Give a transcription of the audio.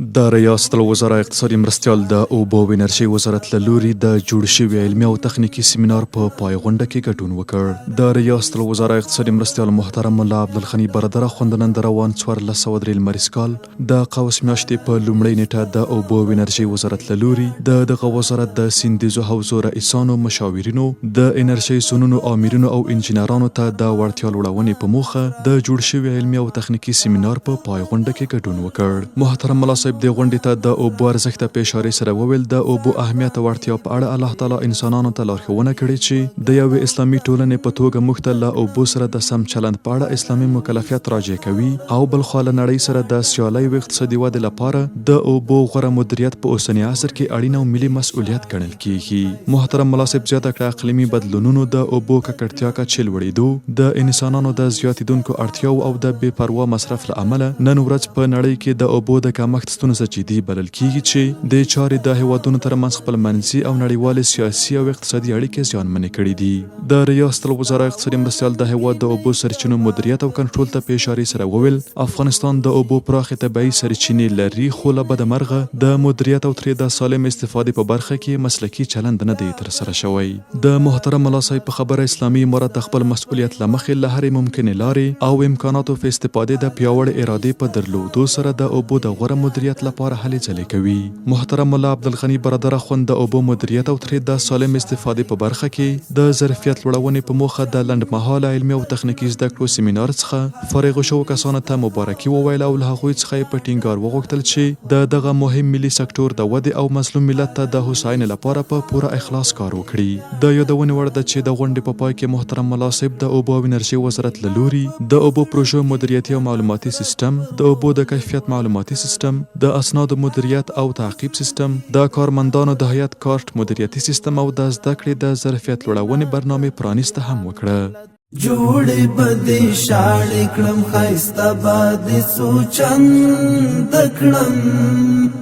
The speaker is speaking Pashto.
د ریاست الوزراء اقتصادي مرستیال د اوبو انرژۍ وزارت له لوري د جوړ شوي علمي او تخنیکي سیمینار په پای غونډه کې ګډون وکړ. د ریاست الوزراء اقتصادي مرستیال محترم عبدالغني برادر اخوند نن د روان 1403 لمریز کال د قوس میاشتې په لومړۍ نېټه د اوبو انرژۍ وزارت له لوري د دغه وزارت د سیندیزو حوزو رئیسانو، مشاورینو، د انرژۍ زونونو، امرینو او انجنیرانو ته د وړتیا لوړونې په موخه د جوړ شوي علمي او تخنیکي سیمینار په پای غونډه کې ګډون وکړ. محترم صاحب د غونډې ته د اوبو ارزښت په اشارې سره وویل د اوبو اهمیت او وړتیا په اړه الله تعالی انسانانو ته لارښوونه کړې چې د یوې اسلامي ټولنې په توګه موږ ته له اوبو سره د سم چلند په اړه اسلامي مکلفیت راجع کوي او بلخوا له نړۍ سره د سیالۍ او اقتصادي ودې لپاره د اوبو غوره مدیریت په اوسني عصر کې اړین او ملي مسؤلیت ګڼل کیږي. محترم صاحب زیاته کړه اقلیمي بدلونونو د اوبو ککړتیا کچې لوړېدو، د انسانانو د زیاتېدونکو اړتیاو او د بې پروا مصرف له امله نن ورځ په نړۍ کې د اوبو د کمښت ستونزه جدي بلل کیږي چې د چارې د هیوادونو ترمنځ خپلمنځي او نړیوالې سیاسي او اقتصادي اړیکې زیانمنې کړي دي. د ریاست الوزراء اقتصادي مرستیال د هیواد د اوبو سرچینو مدیریت او کنټرول ته په اشارې سره وویل افغانستان د اوبو پراخې طبیعي سرچینې لري، خو له بده مرغه د مدیریت او ترې د سالم استفادې په برخه کې مسلکي چلند نه دی ترسره شوی. د محترم صاحب په خبره اسلامي امارت د خپل مسؤلیت له مخې له هرې ممکنې لارې او امکاناتو په استفادې د پیاوړې ارادې په درلودو سره د اوبو د غوره مدیریت لپاره هلې ځلې کوي. محترم عبدالغني برادر اخوند د اوبو مدیریت او ترې د سالم استفادې په برخه کې د ظرفیت لوړونې په موخه د لنډمهاله علمي او تخنیکي زده کړو سیمینار څخه فارغ شوو کسانو ته مبارکي وویل او له هغوی څخه یې په ټینګار وغوښتل چې د دغه مهم ملي سکتور د ودې او مظلوم ملت ته د هوساینې لپاره په پوره اخلاص کار وکړي. د یادونې وړ ده چې د غونډې په پای کې محترم صاحب د اوبو او انرژۍ وزارت له لوري د اوبو پروژو مدیریتي او معلوماتي سیستم، د اوبو د کیفیت معلوماتي سیستم، د اسنادو مدیریت او تعقیب سیستم، د کارمندانو د هیئت کارت مدیریتي سیستم او د زده کړې د ظرفیت لوړونې برنامې پرانیسته هم وکړه. جوړې بدې شاړې کړم ښایسته به دې څو چنده کړم